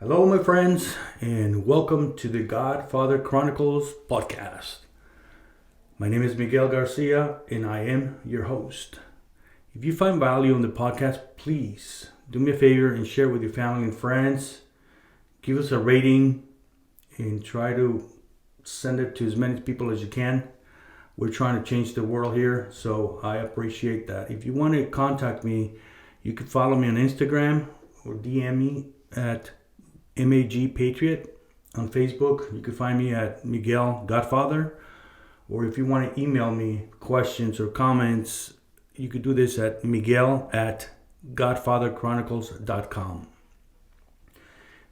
Hello, my friends, and welcome to the Godfather Chronicles podcast. My name is Miguel Garcia, and I am your host. If you find value in the podcast, please do me a favor and share it with your family and friends. Give us a rating and try to send it to as many people as you can. We're trying to change the world here, so I appreciate that. If you want to contact me, you can follow me on Instagram or DM me at MAG Patriot on Facebook. You can find me at Miguel Godfather. Or if you want to email me questions or comments, you could do this at Miguel at godfatherchronicles.com.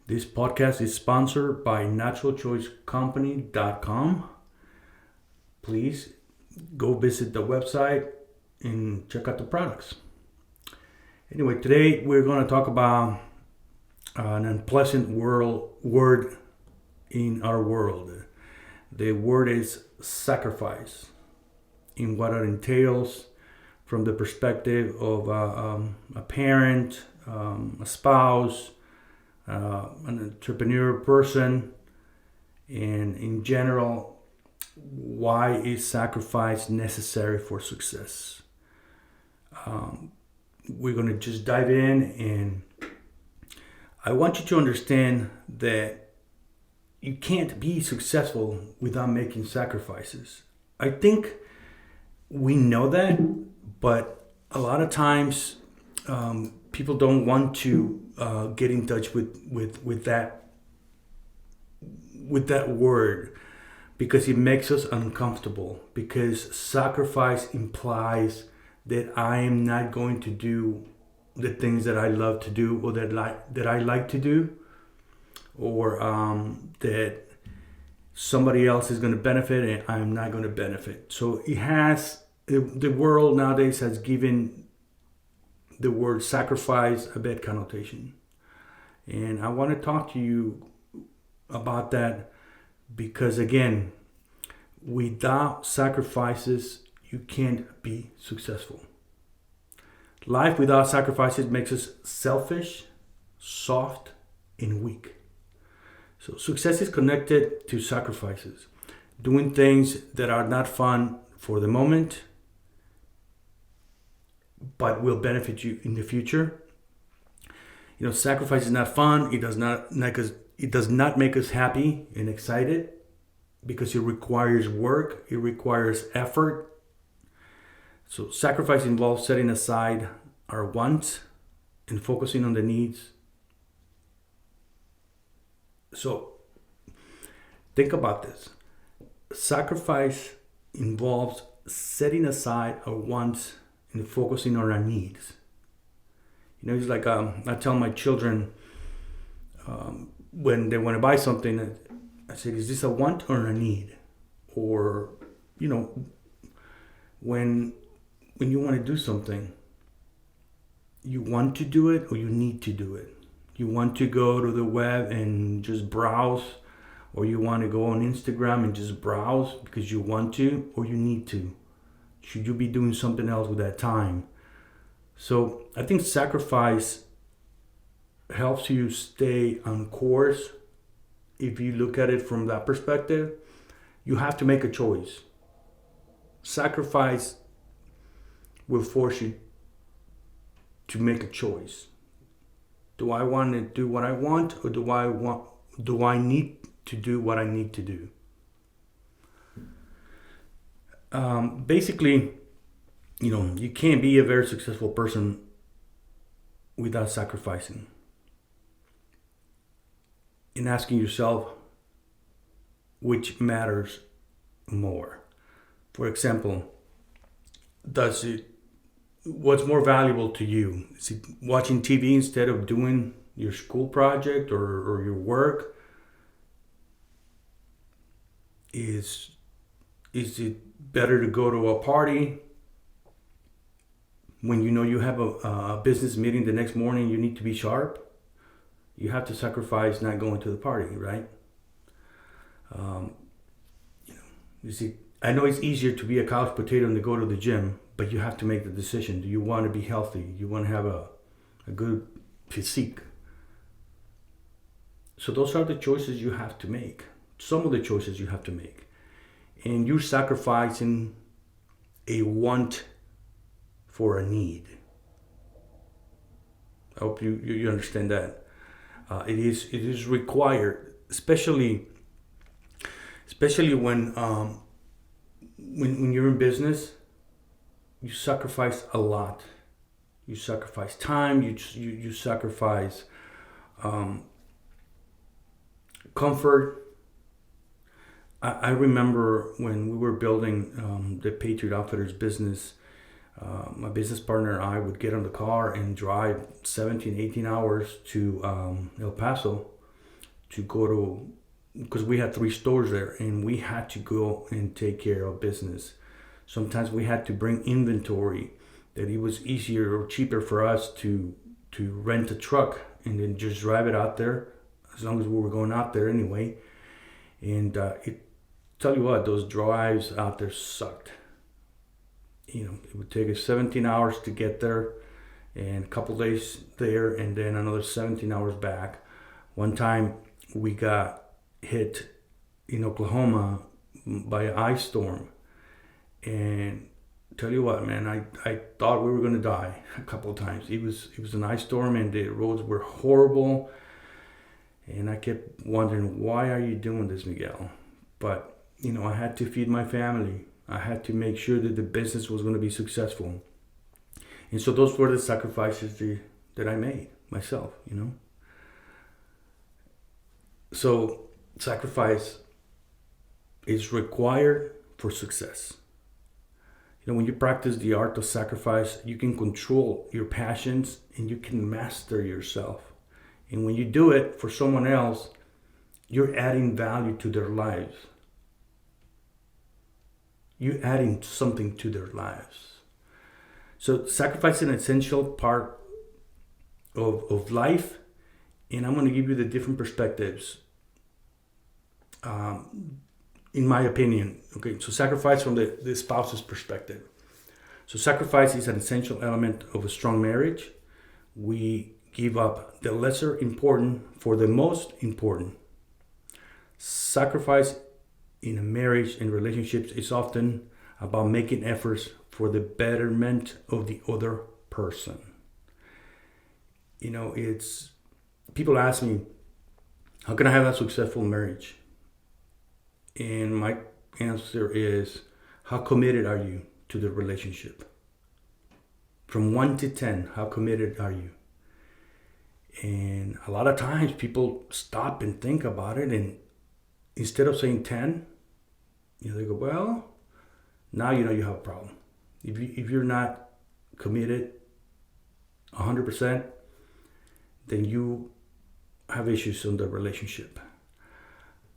This podcast is sponsored by naturalchoicecompany.com. Please go visit the website and check out the products. Anyway, today we're going to talk about an unpleasant word in our world. The word is sacrifice, in what it entails from the perspective of a parent, a spouse, an entrepreneur person, and in general, why is sacrifice necessary for success? We're going to just dive in, and I want you to understand that you can't be successful without making sacrifices. I think we know that, but a lot of times people don't want to get in touch with that word, because it makes us uncomfortable, because sacrifice implies that I am not going to do the things that I love to do, or that I like to do, or that somebody else is going to benefit and I'm not going to benefit. So the world nowadays has given the word sacrifice a bad connotation. And I want to talk to you about that, because again, without sacrifices, you can't be successful. Life without sacrifices makes us selfish, soft, and weak. So success is connected to sacrifices. Doing things that are not fun for the moment, but will benefit you in the future. Sacrifice is not fun. It does not make us happy and excited, because it requires work. It requires effort. So sacrifice involves setting aside our wants and focusing on the needs. So think about this. Sacrifice involves setting aside our wants and focusing on our needs. It's like I tell my children when they want to buy something, I say, is this a want or a need? Or, when you want to do something, you want to do it or you need to do it. You want to go to the web and just browse, or you want to go on Instagram and just browse because you want to or you need to. Should you be doing something else with that time? So I think sacrifice helps you stay on course. If you look at it from that perspective, you have to make a choice. Sacrifice will force you to make a choice. Do I want to do what I want, or do I need to do what I need to do? Basically, you can't be a very successful person without sacrificing. And asking yourself which matters more. For example, what's more valuable to you? Is it watching TV instead of doing your school project or your work? Is it better to go to a party when you have a business meeting the next morning? You need to be sharp. You have to sacrifice not going to the party, right? You see, I know it's easier to be a couch potato than to go to the gym, but you have to make the decision. Do you want to be healthy? You want to have a good physique? So those are the choices you have to make. Some of the choices you have to make. And you're sacrificing a want for a need. I hope you understand that. It is required, especially when you're in business. You sacrifice a lot. You sacrifice time. You sacrifice comfort. I remember when we were building the Patriot Outfitters business. My business partner and I would get on the car and drive 17, 18 hours to El Paso to go to, because we had 3 stores there and we had to go and take care of business. Sometimes we had to bring inventory that it was easier or cheaper for us to rent a truck and then just drive it out there, as long as we were going out there anyway. And tell you what, those drives out there sucked. It would take us 17 hours to get there and a couple days there and then another 17 hours back. One time we got hit in Oklahoma by an ice storm. And tell you what, man, I thought we were going to die a couple of times. It was an ice storm and the roads were horrible. And I kept wondering, why are you doing this, Miguel? But, I had to feed my family. I had to make sure that the business was going to be successful. And so those were the sacrifices that I made myself, So sacrifice is required for success. When you practice the art of sacrifice, you can control your passions and you can master yourself. And when you do it for someone else, you're adding value to their lives. You're adding something to their lives. So sacrifice is an essential part of life. And I'm going to give you the different perspectives. In my opinion. Okay, so sacrifice from the spouse's perspective. So sacrifice is an essential element of a strong marriage. We give up the lesser important for the most important. Sacrifice in a marriage and relationships is often about making efforts for the betterment of the other person. It's people ask me, how can I have a successful marriage? And my answer is, how committed are you to the relationship? From 1 to 10, how committed are you? And a lot of times people stop and think about it, and instead of saying 10, they go, well, now you have a problem. If you're not committed 100%, then you have issues in the relationship.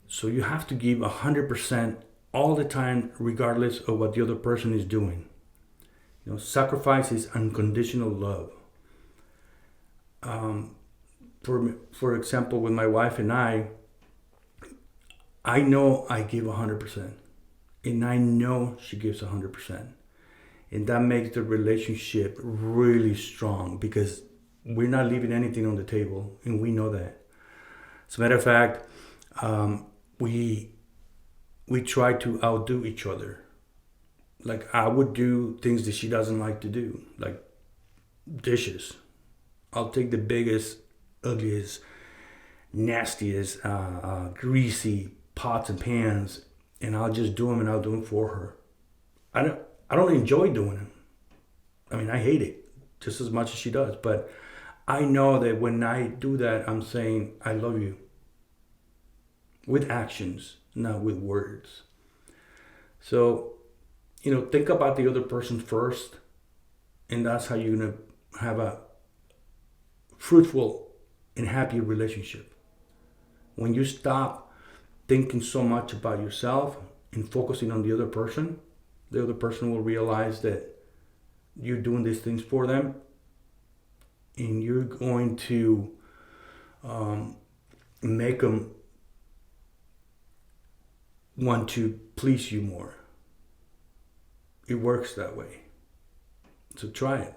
So you have to give 100% all the time, regardless of what the other person is doing. Sacrifice is unconditional love. For example, with my wife and I know I give 100%. And I know she gives 100%. And that makes the relationship really strong because we're not leaving anything on the table. And we know that. As a matter of fact, we try to outdo each other. Like I would do things that she doesn't like to do, like dishes. I'll take the biggest, ugliest, nastiest, greasy pots and pans, and I'll just do them, and I'll do them for her. I don't enjoy doing them. I mean, I hate it just as much as she does. But I know that when I do that, I'm saying I love you with actions, not with words. So, think about the other person first, and that's how you're gonna have a fruitful and happy relationship. When you stop thinking so much about yourself and focusing on the other person will realize that you're doing these things for them, and you're going to make them want to please you more. It works that way. So try it.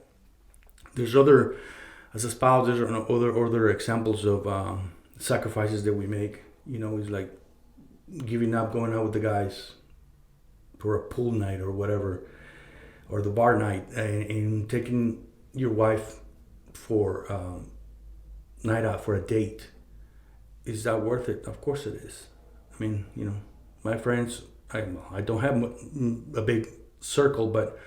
As a spouse, there's other examples of sacrifices that we make. It's like giving up going out with the guys for a pool night or whatever, or the bar night, and taking your wife for night out for a date. Is that worth it? Of course it is. I mean, my friends, I don't have a big circle, but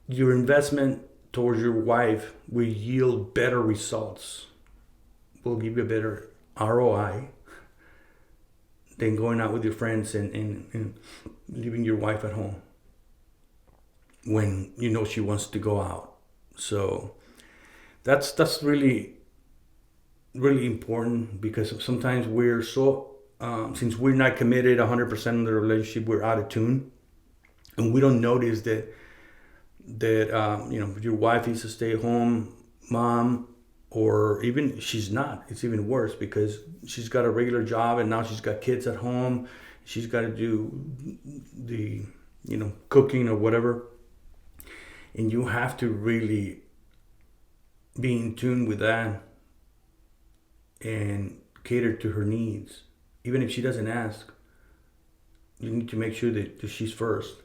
your investment towards your wife will yield better results, will give you a better ROI than going out with your friends and leaving your wife at home when she wants to go out. So that's really, really important, because sometimes we're so since we're not committed 100% in the relationship, we're out of tune, and we don't notice that your wife is a stay-at-home mom, or even she's not. It's even worse, because she's got a regular job and now she's got kids at home. She's got to do the cooking or whatever, and you have to really be in tune with that and cater to her needs. Even if she doesn't ask, you need to make sure that she's first.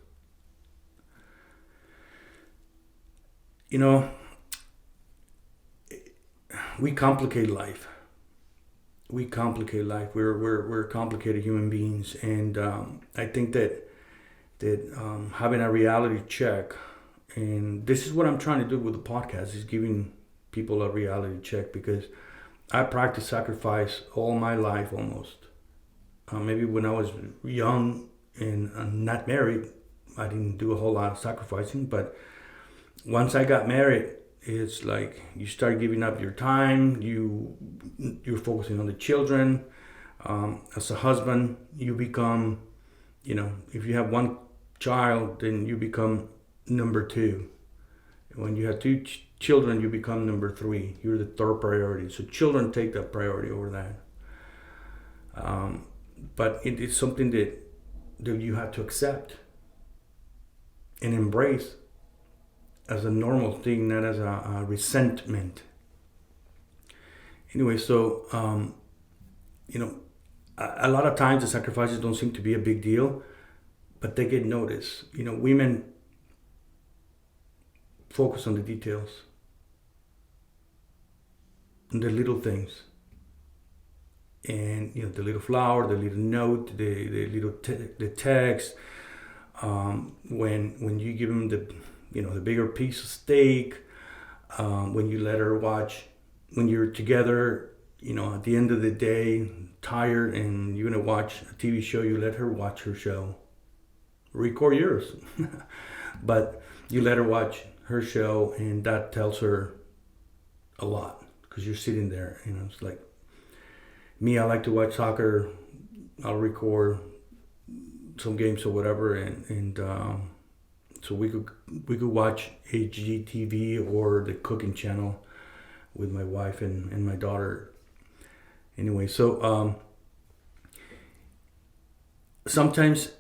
We complicate life. We're complicated human beings, and I think that having a reality check, and this is what I'm trying to do with the podcast, is giving people a reality check, because I practiced sacrifice all my life almost. Maybe when I was young and not married, I didn't do a whole lot of sacrificing, but once I got married, it's like you start giving up your time. You're focusing on the children. As a husband, you become, if you have one child, then you become number two. When you have two children, you become number three. You're the third priority. So children take that priority over that. But it's something that you have to accept and embrace as a normal thing, not as a resentment. Anyway, so a lot of times the sacrifices don't seem to be a big deal, but they get noticed. Women focus on the details, on the little things, and the little flower, the little note, the little the text. When you give them the bigger piece of steak, when you let her watch, when you're together, at the end of the day, tired, and you're gonna watch a TV show, you let her watch her show. Record yours, but you let her watch her show, and that tells her a lot, because you're sitting there. It's like me. I like to watch soccer. I'll record some games or whatever, and so we could watch HGTV or the cooking channel with my wife and my daughter. Anyway, so sometimes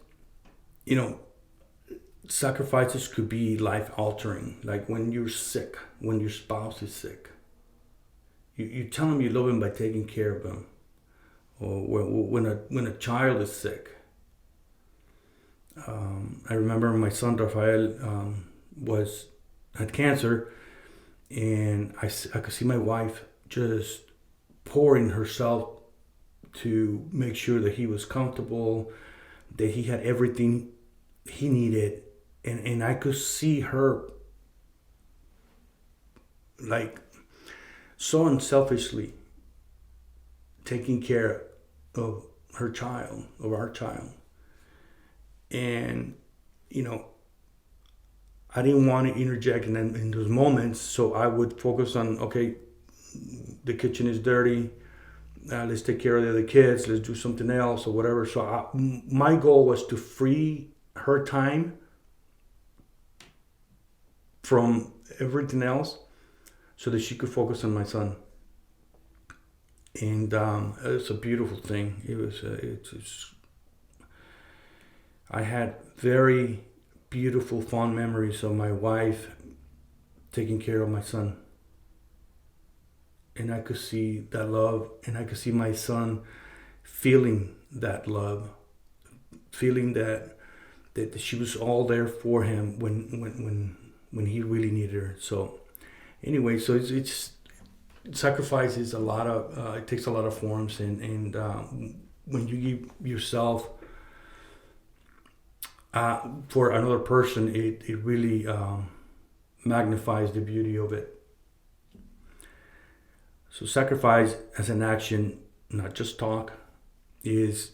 sacrifices could be life altering. Like when you're sick, when your spouse is sick, you tell them you love him by taking care of him. Or when a child is sick. I remember my son Rafael had cancer, and I could see my wife just pouring herself to make sure that he was comfortable, that he had everything he needed, and I could see her like so unselfishly taking care of her child, of our child. And I didn't want to interject in those moments, so I would focus on, okay, the kitchen is dirty, let's take care of the other kids, let's do something else or whatever. So my goal was to free her time from everything else so that she could focus on my son. And it's a beautiful thing. I had very beautiful, fond memories of my wife taking care of my son. and I could see that love, and I could see my son feeling that love, feeling that she was all there for him when he really needed her. So anyway, so it's sacrifice is a lot of it takes a lot of forms, and when you give yourself for another person, it really magnifies the beauty of it. So sacrifice as an action, not just talk, is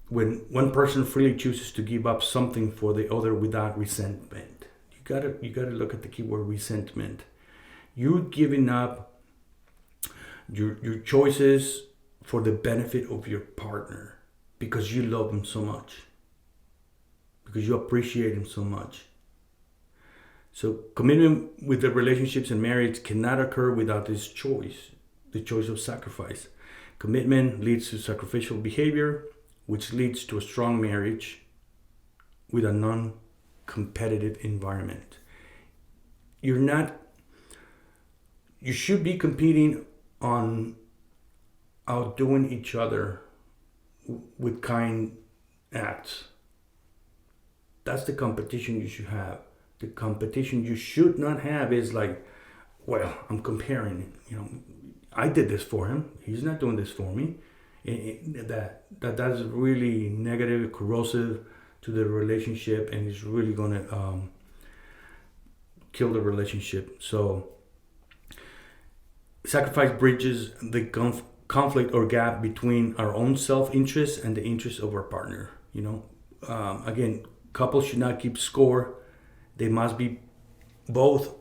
when one person freely chooses to give up something for the other without resentment. You gotta look at the keyword resentment. You're giving up your choices for the benefit of your partner because you love him so much, because you appreciate him so much. So commitment with the relationships and marriage cannot occur without this choice, the choice of sacrifice. Commitment leads to sacrificial behavior, which leads to a strong marriage with a non-competitive environment. You should be competing on outdoing each other with kind acts. That's the competition you should have. The competition you should not have is like, well, I'm comparing. I did this for him. He's not doing this for me. That's really negative, corrosive to the relationship, and it's really gonna kill the relationship. So sacrifice bridges the conflict or gap between our own self-interest and the interest of our partner. Again, couples should not keep score. They must be both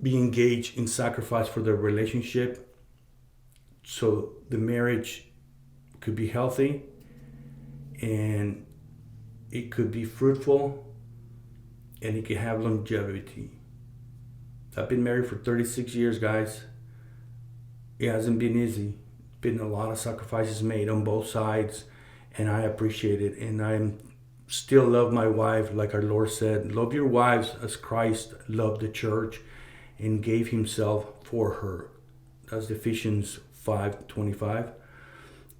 be engaged in sacrifice for their relationship, so the marriage could be healthy and it could be fruitful and it could have longevity. I've been married for 36 years, guys. It hasn't been easy. Been a lot of sacrifices made on both sides, and I appreciate it. And I still love my wife, like our Lord said, love your wives as Christ loved the church and gave himself for her. That's Ephesians 5:25.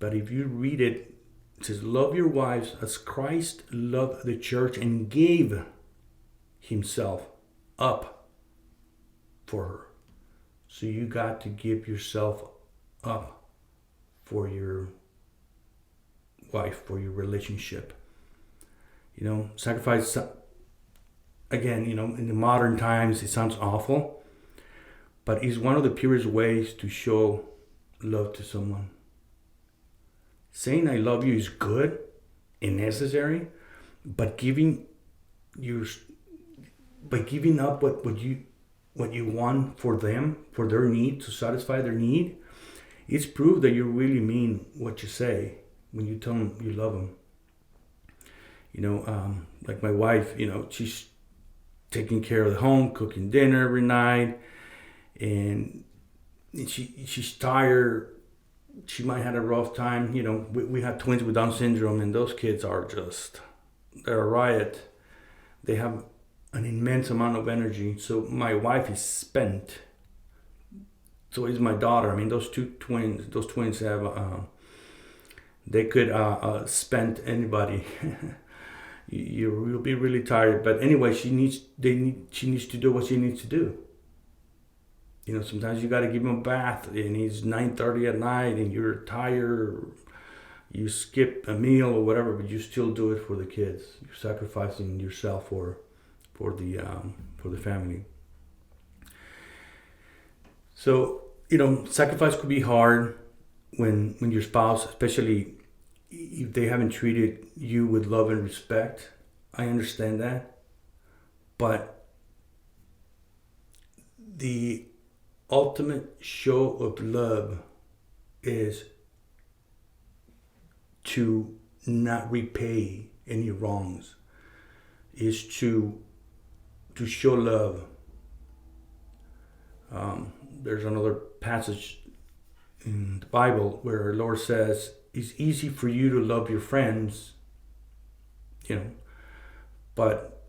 But if you read it, it says, love your wives as Christ loved the church and gave himself up for her. So you got to give yourself up for your wife, for your relationship. Sacrifice, again, in the modern times, it sounds awful, but it's one of the purest ways to show love to someone. Saying I love you is good and necessary, but giving up what you want for them, for their need, to satisfy their need, it's proof that you really mean what you say when you tell them you love them. Like my wife, she's taking care of the home, cooking dinner every night, and she's tired. She might have a rough time. We have twins with Down syndrome, and those kids are they're a riot. They have an immense amount of energy. So my wife is spent. So is my daughter. I mean, those twins have, they could spend anybody. You'll be really tired. But anyway, she needs to do what she needs to do. Sometimes you got to give him a bath, and it's 9:30 at night, and you're tired. You skip a meal or whatever, but you still do it for the kids. You're sacrificing yourself for the family. So sacrifice could be hard when your spouse, especially if they haven't treated you with love and respect. I understand that, but the ultimate show of love is to not repay any wrongs, is to show love. There's another passage in the Bible where our Lord says, it's easy for you to love your friends, but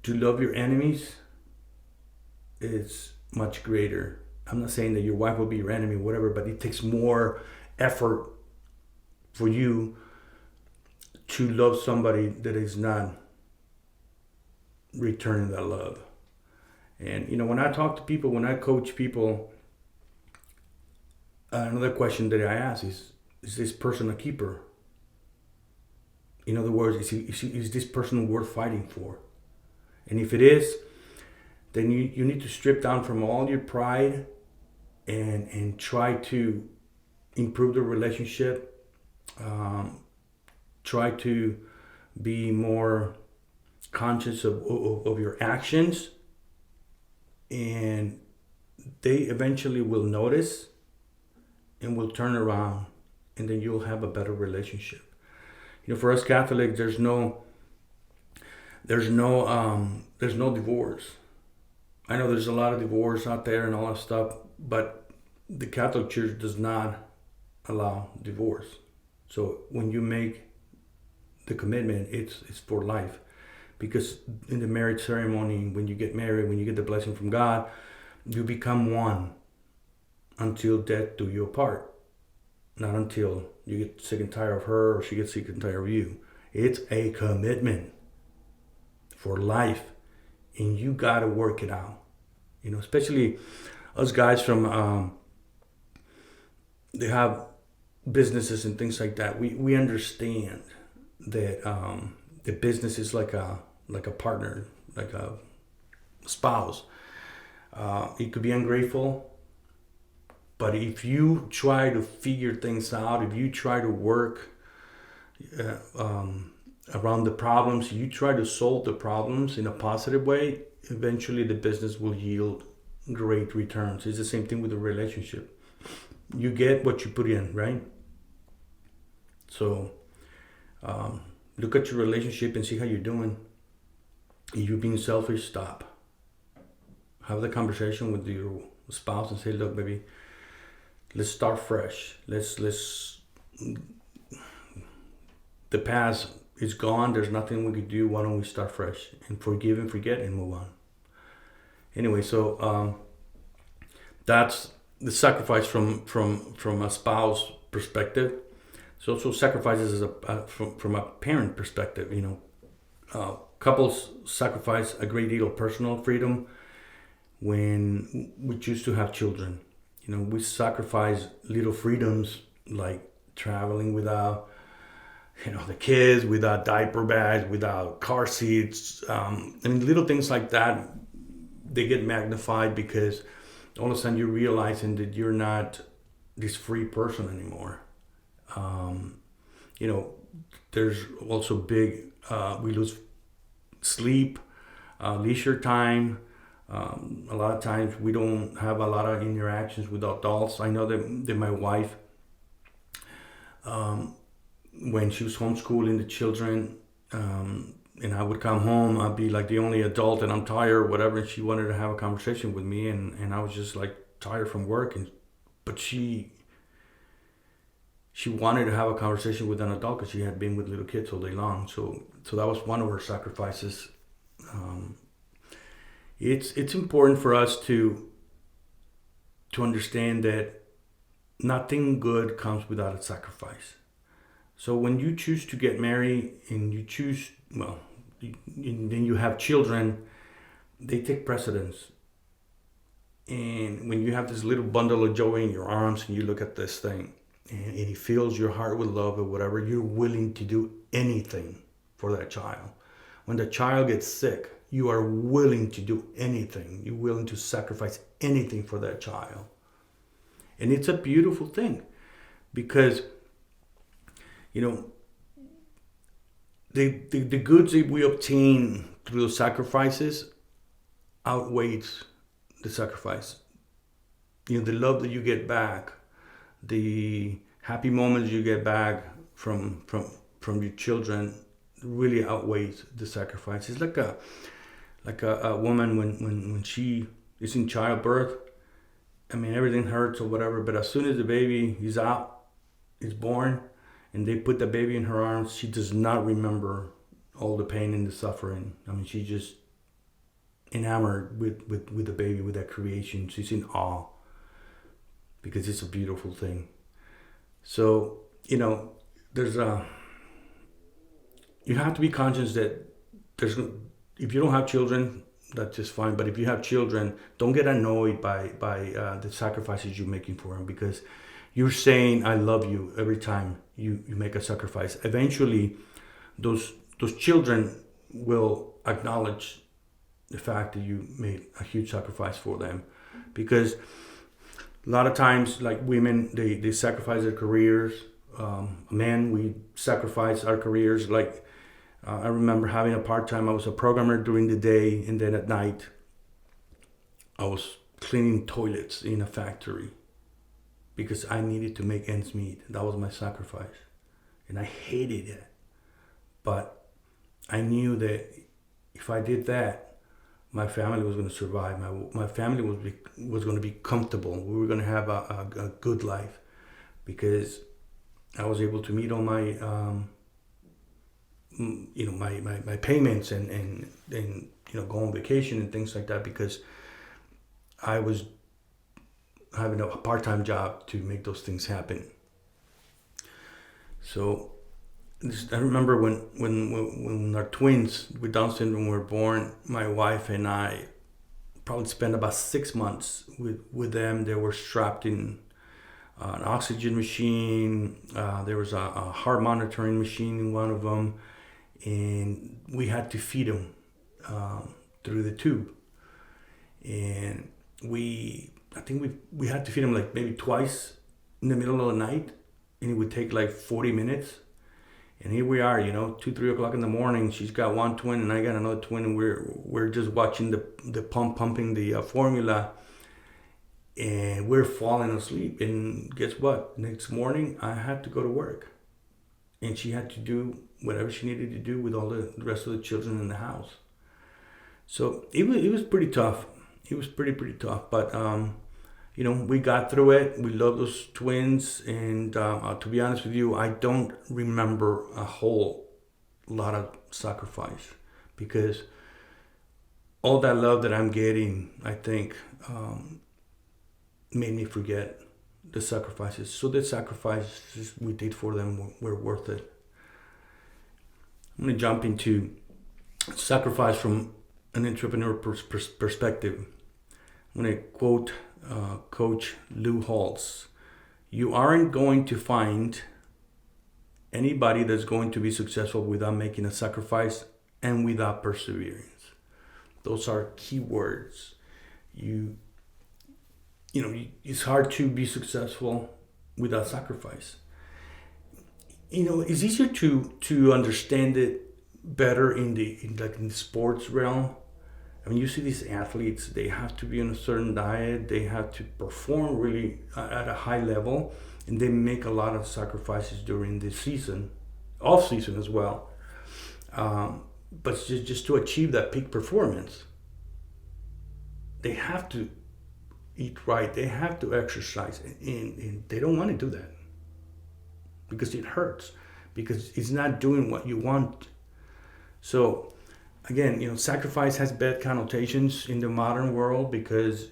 to love your enemies is much greater. I'm not saying that your wife will be your enemy, whatever, but it takes more effort for you to love somebody that is not returning that love. And when I talk to people, when I coach people, another question that I ask is this person a keeper? In other words, is this person worth fighting for? And if it is, then you need to strip down from all your pride and try to improve the relationship. Try to be more conscious of your actions, and they eventually will notice and will turn around, and then you'll have a better relationship. For us Catholics, there's no divorce. I know there's a lot of divorce out there and all that stuff, but the Catholic Church does not allow divorce. So when you make the commitment, it's for life. Because in the marriage ceremony, when you get married, when you get the blessing from God, you become one until death do you apart. Not until you get sick and tired of her or she gets sick and tired of you. It's a commitment for life, and you got to work it out. Especially us guys from they have businesses and things like that. We understand that the business is like a partner, like a spouse. It could be ungrateful, but if you try to figure things out, if you try to work around the problems, you try to solve the problems in a positive way, eventually the business will yield great returns. It's the same thing with the relationship. You get what you put in, right? So look at your relationship and see how you're doing. If you're being selfish, stop. Have the conversation with your spouse and say, look, baby, let's start fresh. Let's the past is gone. There's nothing we could do. Why don't we start fresh and forgive and forget and move on? Anyway, so that's the sacrifice from a spouse perspective. So also sacrifices from a parent perspective. Couples sacrifice a great deal of personal freedom when we choose to have children. We sacrifice little freedoms like traveling without, the kids, without diaper bags, without car seats. Little things like that, they get magnified because all of a sudden you're realizing that you're not this free person anymore. There's also big, we lose sleep, leisure time. A lot of times we don't have a lot of interactions with adults. I know that my wife, when she was homeschooling the children, and I would come home, I'd be like the only adult and I'm tired or whatever, and she wanted to have a conversation with me, and I was just like tired from work, but she wanted to have a conversation with an adult because she had been with little kids all day long. So that was one of her sacrifices. It's important for us to understand that nothing good comes without a sacrifice. So when you choose to get married and you choose, and then you have children, they take precedence. And when you have this little bundle of joy in your arms and you look at this thing and it fills your heart with love or whatever, you're willing to do anything for that child. When the child gets sick, you are willing to do anything. You're willing to sacrifice anything for that child. And it's a beautiful thing because, the goods that we obtain through those sacrifices outweighs the sacrifice. The love that you get back, the happy moments you get back from your children really outweighs the sacrifice. It's like a woman when she is in childbirth. Everything hurts or whatever, but as soon as the baby is out, is born, and they put the baby in her arms, she does not remember all the pain and the suffering. She's just enamored with the baby, with that creation. She's in awe. because it's a beautiful thing. So, there's you have to be conscious that if you don't have children, that's just fine. But if you have children, don't get annoyed by the sacrifices you're making for them, because you're saying "I love you" every time you make a sacrifice. Eventually, those children will acknowledge the fact that you made a huge sacrifice for them, because a lot of times, like women, they sacrifice their careers. Men, we sacrifice our careers. Like I remember having a part-time. I was a programmer during the day, and then at night, I was cleaning toilets in a factory because I needed to make ends meet. That was my sacrifice, and I hated it. But I knew that if I did that, my family was going to survive. My family was going to be comfortable. We were going to have a good life, because I was able to meet all my my payments and go on vacation and things like that, because I was having a part-time job to make those things happen. So I remember when our twins with Down syndrome were born, my wife and I probably spent about 6 months with them. They were strapped in an oxygen machine. There was a heart monitoring machine in one of them, and we had to feed them through the tube. And I think we had to feed them like maybe twice in the middle of the night, and it would take like 40 minutes. And here we are, 2-3 o'clock in the morning. She's got one twin and I got another twin, and we're just watching the pumping the formula, and we're falling asleep. And guess what? Next morning I had to go to work, and she had to do whatever she needed to do with all the rest of the children in the house. So it was pretty tough. It was pretty tough, but we got through it. We love those twins, and to be honest with you, I don't remember a whole lot of sacrifice, because all that love that I'm getting, I think, made me forget the sacrifices. So the sacrifices we did for them were worth it. I'm going to jump into sacrifice from an entrepreneur perspective. I'm going to quote Coach Lou Holtz. You aren't going to find anybody that's going to be successful without making a sacrifice and without perseverance. Those are key words. It's hard to be successful without sacrifice. It's easier to understand it better in the sports realm. I mean, you see these athletes, they have to be on a certain diet, they have to perform really at a high level, and they make a lot of sacrifices during the season, off season as well. But just to achieve that peak performance, they have to eat right, they have to exercise, and they don't want to do that because it hurts, because it's not doing what you want. So again, sacrifice has bad connotations in the modern world, because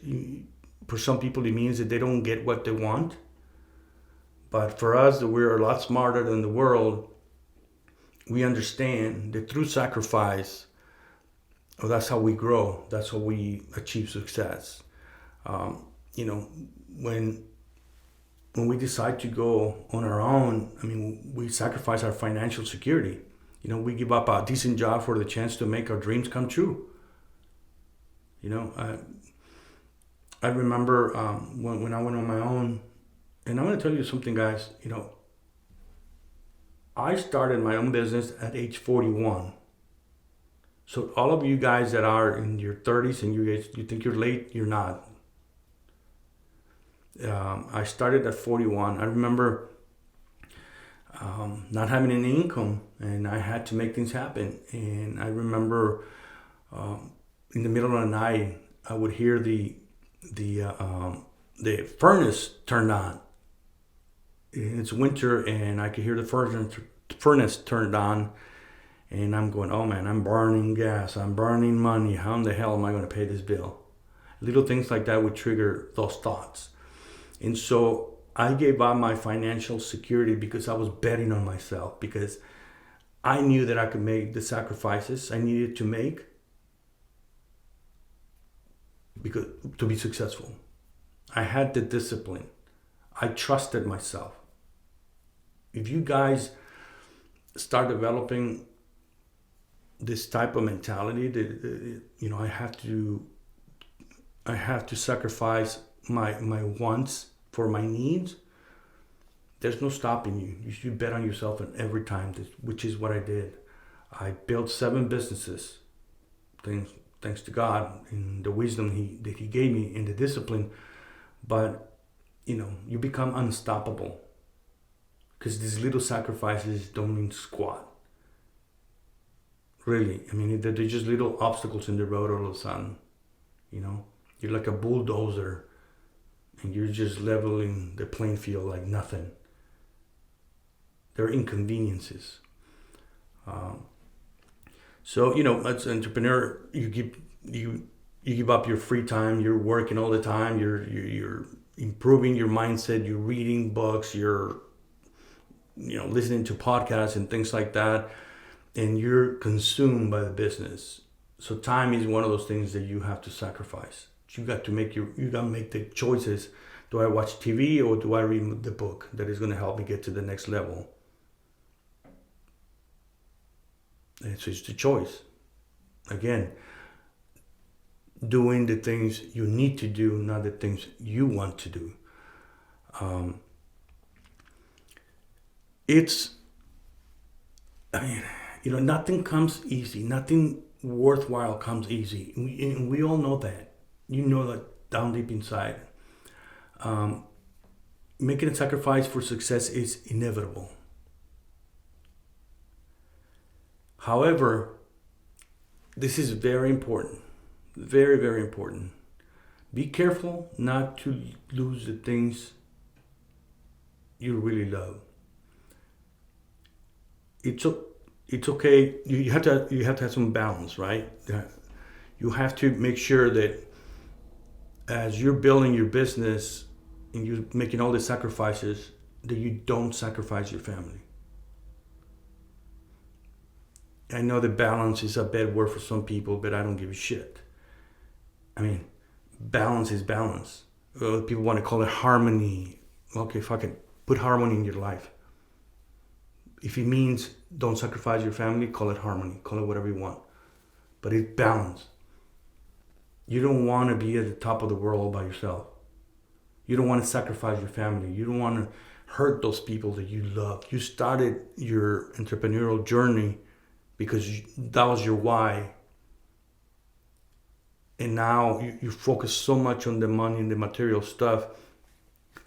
for some people it means that they don't get what they want. But for us, that we're a lot smarter than the world, we understand that through sacrifice, that's how we grow. That's how we achieve success. When we decide to go on our own, we sacrifice our financial security. We give up a decent job for the chance to make our dreams come true. I remember when I went on my own, and I'm going to tell you something, guys. I started my own business at age 41. So all of you guys that are in your 30s and you think you're late, you're not. I started at 41. I remember not having any income, and I had to make things happen. And I remember in the middle of the night, I would hear the furnace turned on. It's winter, and I could hear the furnace turned on, and I'm going, oh man, I'm burning gas, I'm burning money. How in the hell am I going to pay this bill? Little things like that would trigger those thoughts. And so I gave up my financial security because I was betting on myself, because I knew that I could make the sacrifices I needed to make because to be successful. I had the discipline. I trusted myself. If you guys start developing this type of mentality that I have to sacrifice my wants for my needs, there's no stopping you. You should bet on yourself in every time, which is what I did. I built 7 businesses, thanks to God and the wisdom that He gave me and the discipline. But you become unstoppable because these little sacrifices don't mean squat. Really, I mean, they're just little obstacles in the road all of a sudden. You're like a bulldozer, and you're just leveling the playing field like nothing. They're inconveniences. So as an entrepreneur, you give up your free time. You're working all the time. You're improving your mindset. You're reading books. You're listening to podcasts and things like that, and you're consumed by the business. So time is one of those things that you have to sacrifice. You got to make the choices. Do I watch TV or do I read the book that is going to help me get to the next level? And so it's the choice. Again, doing the things you need to do, not the things you want to do. Nothing comes easy. Nothing worthwhile comes easy. And we all know that. You know that down deep inside. Making a sacrifice for success is inevitable. However, this is very important. Very, very important. Be careful not to lose the things you really love. It's okay. You have to have some balance, right? You have to make sure that as you're building your business and you're making all the sacrifices, that you don't sacrifice your family. I know that balance is a bad word for some people, but I don't give a shit. I mean, balance is balance. People want to call it harmony. Okay, fuck it. Put harmony in your life. If it means don't sacrifice your family, call it harmony. Call it whatever you want. But it's balance. You don't want to be at the top of the world all by yourself. You don't want to sacrifice your family. You don't want to hurt those people that you love. You started your entrepreneurial journey because that was your why. And now you focus so much on the money and the material stuff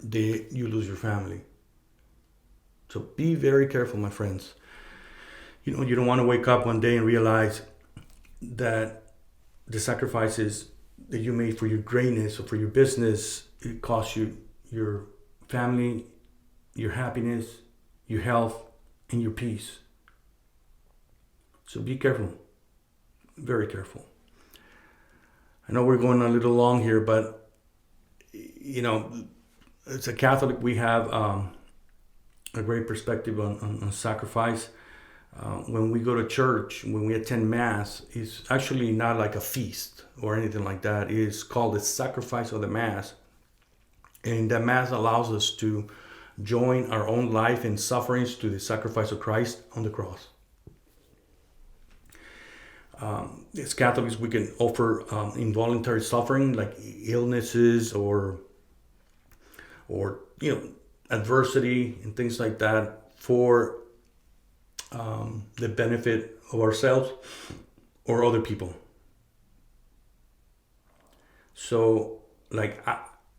that you lose your family. So be very careful, my friends. You don't want to wake up one day and realize that the sacrifices that you made for your greatness or for your business, it cost you your family, your happiness, your health, and your peace. So be careful. Very careful. I know we're going a little long here, but as a Catholic, we have a great perspective on sacrifice. When we go to church, when we attend Mass, it's actually not like a feast or anything like that. It's called the sacrifice of the Mass. And that Mass allows us to join our own life and sufferings to the sacrifice of Christ on the cross. As Catholics, we can offer involuntary suffering like illnesses or adversity and things like that for the benefit of ourselves or other people. So, like,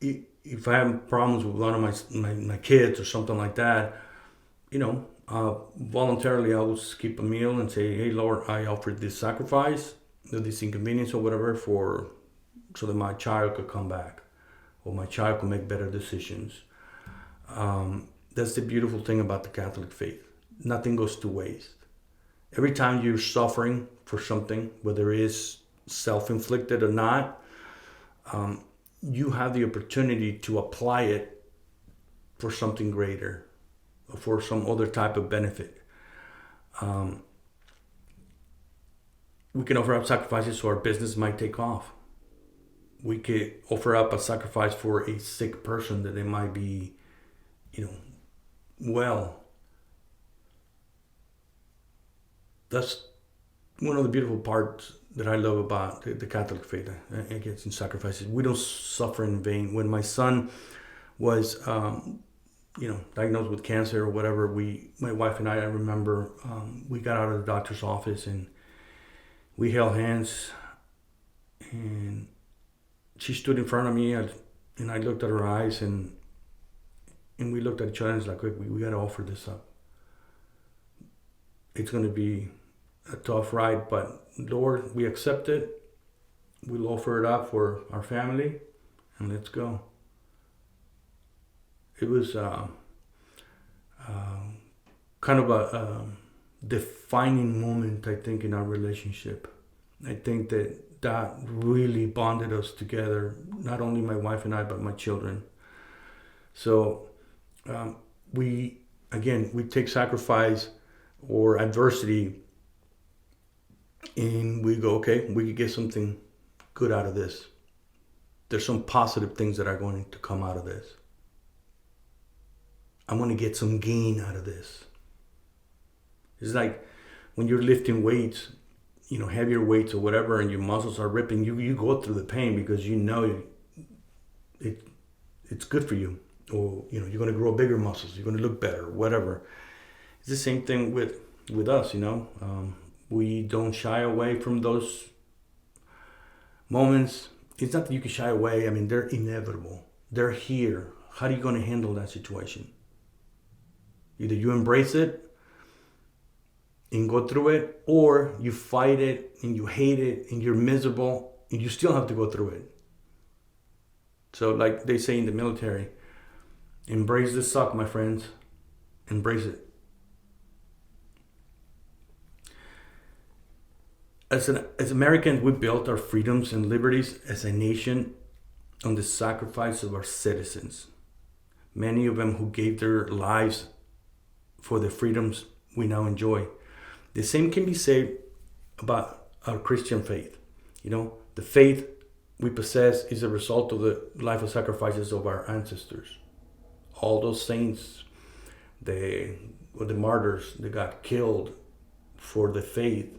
if I have problems with one of my kids or something like that, voluntarily I will skip a meal and say, "Hey, Lord, I offered this sacrifice, this inconvenience or whatever, so that my child could come back, or my child could make better decisions." That's the beautiful thing about the Catholic faith. Nothing goes to waste. Every time you're suffering for something, whether it is self-inflicted or not, you have the opportunity to apply it for something greater, or for some other type of benefit. We can offer up sacrifices so our business might take off. We could offer up a sacrifice for a sick person that they might be, well. That's one of the beautiful parts that I love about the Catholic faith. I guess in sacrifices, we don't suffer in vain. When my son was, diagnosed with cancer or whatever, my wife and I remember, we got out of the doctor's office and we held hands, and she stood in front of me, and I looked at her eyes, and we looked at each other and it's like, we got to offer this up. It's going to be a tough ride, but Lord, we accept it. We'll offer it up for our family, and let's go. It was kind of a defining moment, I think, in our relationship. I think that really bonded us together, not only my wife and I, but my children. So we take sacrifice or adversity, and we go, okay, we could get something good out of this. There's some positive things that are going to come out of this. I'm going to get some gain out of this. It's like when you're lifting weights, heavier weights or whatever, and your muscles are ripping, you go through the pain because it's good for you. Or, you're going to grow bigger muscles, you're going to look better, whatever. It's the same thing with us, we don't shy away from those moments. It's not that you can shy away. I mean, they're inevitable. They're here. How are you going to handle that situation? Either you embrace it and go through it, or you fight it and you hate it and you're miserable and you still have to go through it. So like they say in the military, embrace the suck, my friends. Embrace it. As Americans, we built our freedoms and liberties as a nation on the sacrifice of our citizens. Many of them who gave their lives for the freedoms we now enjoy. The same can be said about our Christian faith. The faith we possess is a result of the life of sacrifices of our ancestors. All those saints, the martyrs that got killed for the faith,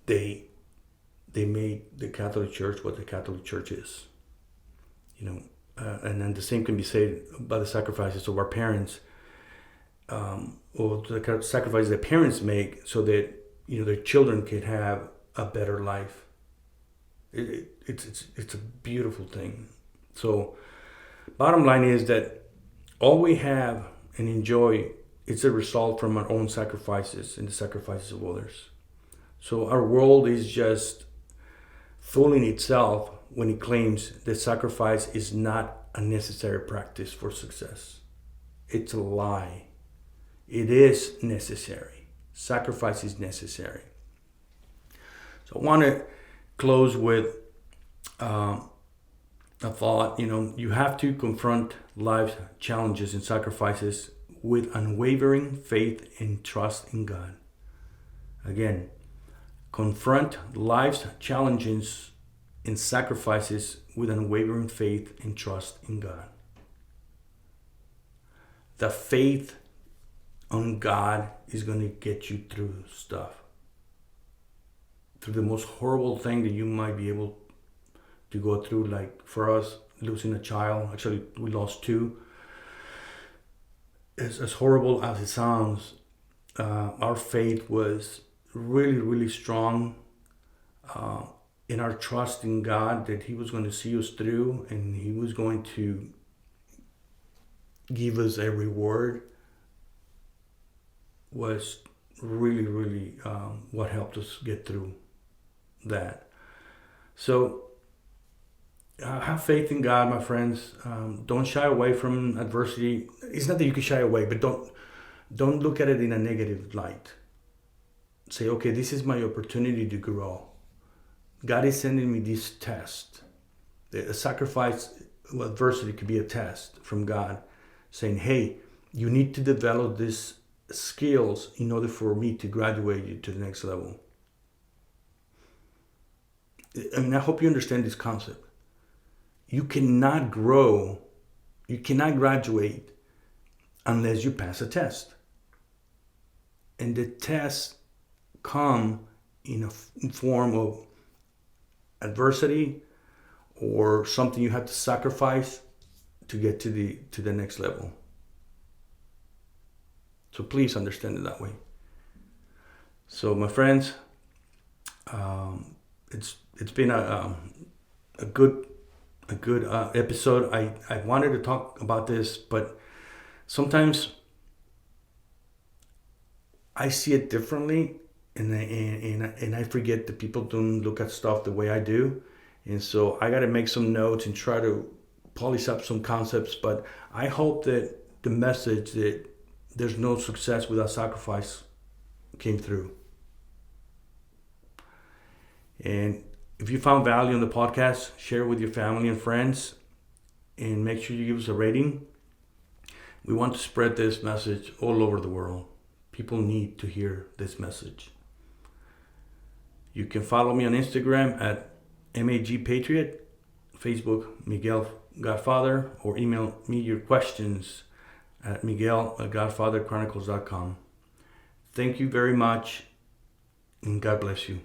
they made the Catholic Church what the Catholic Church is. And then the same can be said about the sacrifices of our parents, or the sacrifices that parents make so that their children can have a better life. It's a beautiful thing. So, bottom line is that all we have and enjoy is a result from our own sacrifices and the sacrifices of others. So our world is just fooling itself when it claims that sacrifice is not a necessary practice for success. It's a lie. It is necessary. Sacrifice is necessary. So I want to close with a thought. You have to confront life's challenges and sacrifices with unwavering faith and trust in God. Again, confront life's challenges and sacrifices with unwavering faith and trust in God. The faith on God is going to get you through stuff. Through the most horrible thing that you might be able to go through, like for us, losing a child. Actually, we lost two. As horrible as it sounds, our faith was really, really strong in our trust in God that He was going to see us through and He was going to give us a reward, was really, really what helped us get through that. So have faith in God, my friends. Don't shy away from adversity. It's not that you can shy away, but don't look at it in a negative light. Say, okay, this is my opportunity to grow. God is sending me this test. The sacrifice adversity could be a test from God saying, hey, you need to develop these skills in order for me to graduate you to the next level. I mean, I hope you understand this concept. You cannot grow, you cannot graduate unless you pass a test. And the tests come in form of adversity or something you have to sacrifice to get to the next level. So please understand it that way. So my friends, it's been a good episode. I wanted to talk about this, but sometimes I see it differently, and I forget that people don't look at stuff the way I do, and so I got to make some notes and try to polish up some concepts. But I hope that the message that there's no success without sacrifice came through. And if you found value in the podcast, share it with your family and friends, and make sure you give us a rating. We want to spread this message all over the world. People need to hear this message. You can follow me on Instagram at MAGPatriot, Facebook Miguel Godfather, or email me your questions at Miguel@GodfatherChronicles.com. Thank you very much, and God bless you.